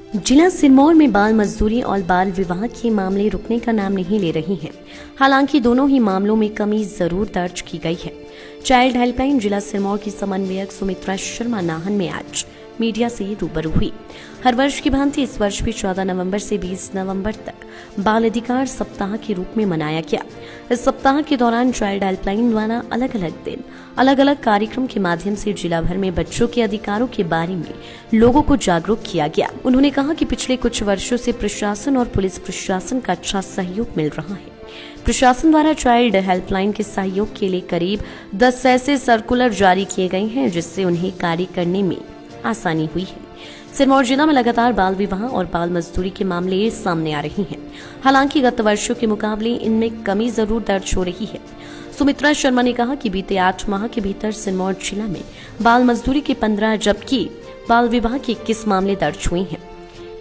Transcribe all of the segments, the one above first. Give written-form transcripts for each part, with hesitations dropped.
जिला सिरमौर में बाल मजदूरी और बाल विवाह के मामले रुकने का नाम नहीं ले रही हैं। हालांकि दोनों ही मामलों में कमी जरूर दर्ज की गई है। चाइल्ड हेल्पलाइन जिला सिरमौर की समन्वयक सुमित्रा शर्मा नाहन में आज मीडिया से रूबरू हुई। हर वर्ष की भांति इस वर्ष भी 14 नवंबर से 20 नवंबर तक बाल अधिकार सप्ताह के रूप में मनाया गया। इस सप्ताह के दौरान चाइल्ड हेल्पलाइन द्वारा अलग अलग दिन अलग अलग कार्यक्रम के माध्यम से जिला भर में बच्चों के अधिकारों के बारे में लोगों को जागरूक किया गया। उन्होंने कहा कि पिछले कुछ वर्षों से प्रशासन और पुलिस प्रशासन का अच्छा सहयोग मिल रहा है। प्रशासन द्वारा चाइल्ड हेल्पलाइन के सहयोग के लिए करीब 10 ऐसे सर्कुलर जारी किए गए हैं, जिससे उन्हें कार्य करने में आसानी हुई है। सिरमौर जिला में लगातार बाल विवाह और बाल मजदूरी के मामले सामने आ रहे हैं। हालांकि गत वर्षों के मुकाबले इनमें कमी जरूर दर्ज हो रही है। सुमित्रा शर्मा ने कहा कि बीते 8 माह के भीतर सिरमौर जिला में बाल मजदूरी के 15 जबकि बाल विवाह के 21 मामले दर्ज हुए हैं।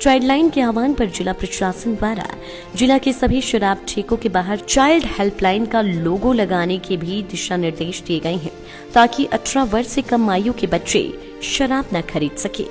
चाइल्ड लाइन के आह्वान पर जिला प्रशासन द्वारा जिला के सभी शराब ठेकों के बाहर चाइल्ड हेल्पलाइन का लोगो लगाने के भी दिशा निर्देश दिए गए हैं, ताकि 18 वर्ष से कम आयु के बच्चे शराब न खरीद सके।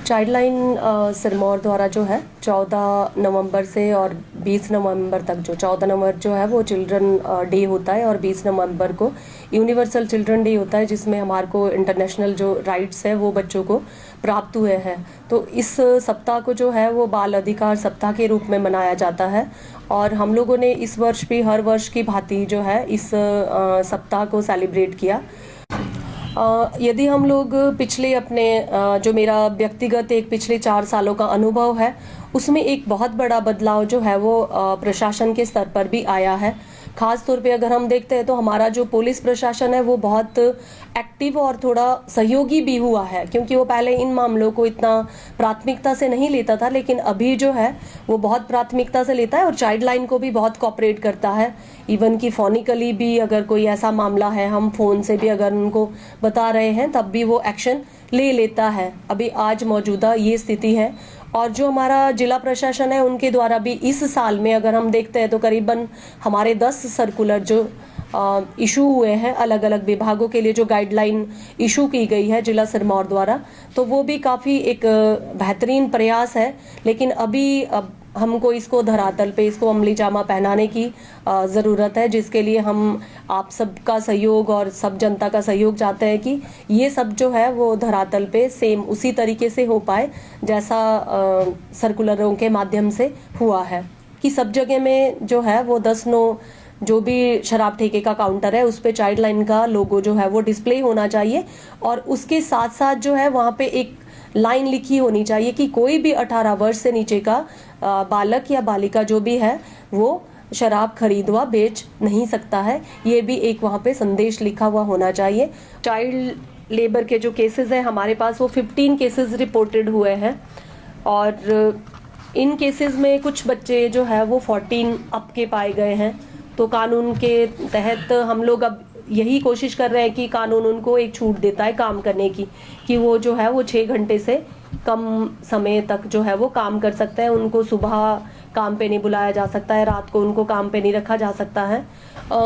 चाइल्ड लाइन सिरमौर द्वारा जो है 14 नवंबर से और 20 नवंबर तक, जो 14 नवंबर जो है वो चिल्ड्रन डे होता है और 20 नवंबर को यूनिवर्सल चिल्ड्रन डे होता है, जिसमें हमारे को इंटरनेशनल जो राइट्स है वो बच्चों को प्राप्त हुए हैं। तो इस सप्ताह को जो है वो बाल अधिकार सप्ताह के रूप में मनाया जाता है और हम लोगों ने इस वर्ष भी हर वर्ष की भांति जो है इस सप्ताह को सेलिब्रेट किया। यदि हम लोग पिछले अपने जो मेरा व्यक्तिगत एक पिछले 4 सालों का अनुभव है, उसमें एक बहुत बड़ा बदलाव जो है वो प्रशासन के स्तर पर भी आया है। खास तौर पे अगर हम देखते हैं तो हमारा जो पुलिस प्रशासन है वो बहुत एक्टिव और थोड़ा सहयोगी भी हुआ है, क्योंकि वो पहले इन मामलों को इतना प्राथमिकता से नहीं लेता था, लेकिन अभी जो है वो बहुत प्राथमिकता से लेता है और चाइल्ड लाइन को भी बहुत कोऑपरेट करता है। इवन कि फोनिकली भी अगर कोई ऐसा मामला है, हम फोन से भी अगर उनको बता रहे हैं तब भी वो एक्शन ले लेता है। अभी आज मौजूदा ये स्थिति है। और जो हमारा जिला प्रशासन है उनके द्वारा भी इस साल में अगर हम देखते हैं तो करीबन हमारे 10 सर्कुलर जो इशू हुए हैं अलग अलग विभागों के लिए, जो गाइडलाइन इशू की गई है जिला सिरमौर द्वारा, तो वो भी काफ़ी एक बेहतरीन प्रयास है। लेकिन अभी हमको इसको धरातल पे इसको अमली जामा पहनाने की ज़रूरत है, जिसके लिए हम आप सबका सहयोग और सब जनता का सहयोग चाहते हैं कि ये सब जो है वो धरातल पे सेम उसी तरीके से हो पाए जैसा सर्कुलरों के माध्यम से हुआ है, कि सब जगह में जो है वो 10/9 जो भी शराब ठेके का काउंटर है उस पे चाइल्ड लाइन का लोगो जो है वो डिस्प्ले होना चाहिए और उसके साथ साथ जो है वहाँ पे एक लाइन लिखी होनी चाहिए कि कोई भी 18 वर्ष से नीचे का बालक या बालिका जो भी है वो शराब खरीद व बेच नहीं सकता है। ये भी एक वहाँ पे संदेश लिखा हुआ होना चाहिए। चाइल्ड लेबर के जो केसेस हैं हमारे पास वो 15 केसेस रिपोर्टेड हुए हैं और इन केसेस में कुछ बच्चे जो है वो 14 अप के पाए गए हैं। तो कानून के तहत हम लोग अब यही कोशिश कर रहे हैं कि कानून उनको एक छूट देता है काम करने की, कि वो जो है वो 6 घंटे से कम समय तक जो है वो काम कर सकते हैं। उनको सुबह काम पे नहीं बुलाया जा सकता है, रात को उनको काम पे नहीं रखा जा सकता है।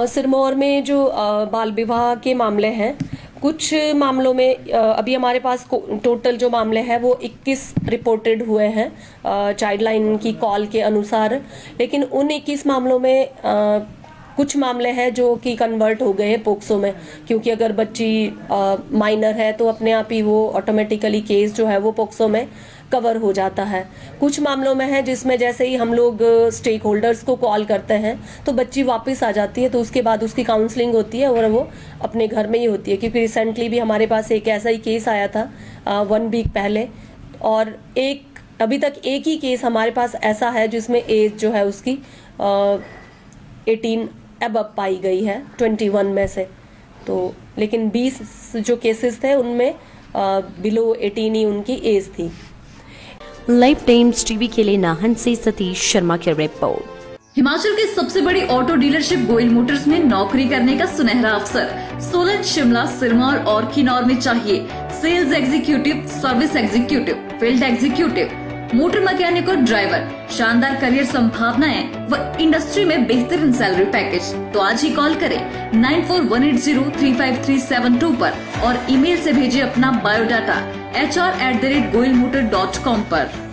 सिरमौर में जो बाल विवाह के मामले हैं, कुछ मामलों में अभी हमारे पास टोटल जो मामले हैं वो 21 रिपोर्टेड हुए हैं चाइल्ड लाइन की कॉल के अनुसार, लेकिन उन 21 मामलों में कुछ मामले हैं जो कि कन्वर्ट हो गए हैं पोक्सो में, क्योंकि अगर बच्ची माइनर है तो अपने आप ही वो ऑटोमेटिकली केस जो है वो पोक्सो में कवर हो जाता है। कुछ मामलों में है जिसमें जैसे ही हम लोग स्टेक होल्डर्स को कॉल करते हैं तो बच्ची वापस आ जाती है, तो उसके बाद उसकी काउंसलिंग होती है और वो अपने घर में ही होती है। क्योंकि रिसेंटली भी हमारे पास एक ऐसा ही केस आया था 1 वीक पहले, और अभी तक एक ही केस हमारे पास ऐसा है जिसमें एज जो है उसकी 18 अब पाई गई है 21 में से। तो लेकिन 20 जो केसेस थे उनमें बिलो 18 ही उनकी एज थी। लाइव टाइम्स टीवी के लिए नाहन से सतीश शर्मा की रिपोर्ट। हिमाचल की सबसे बड़ी ऑटो डीलरशिप गोयल मोटर्स में नौकरी करने का सुनहरा अवसर। सोलन, शिमला, सिरमौर और किन्नौर में चाहिए sales executive, service executive, field executive, motor mechanic और ड्राइवर। शानदार करियर संभावनाएं व इंडस्ट्री में बेहतरीन सैलरी पैकेज। तो आज ही कॉल करें 9418035372 पर और ईमेल से भेजिए अपना बायोडाटा hr@goilmotor.com पर।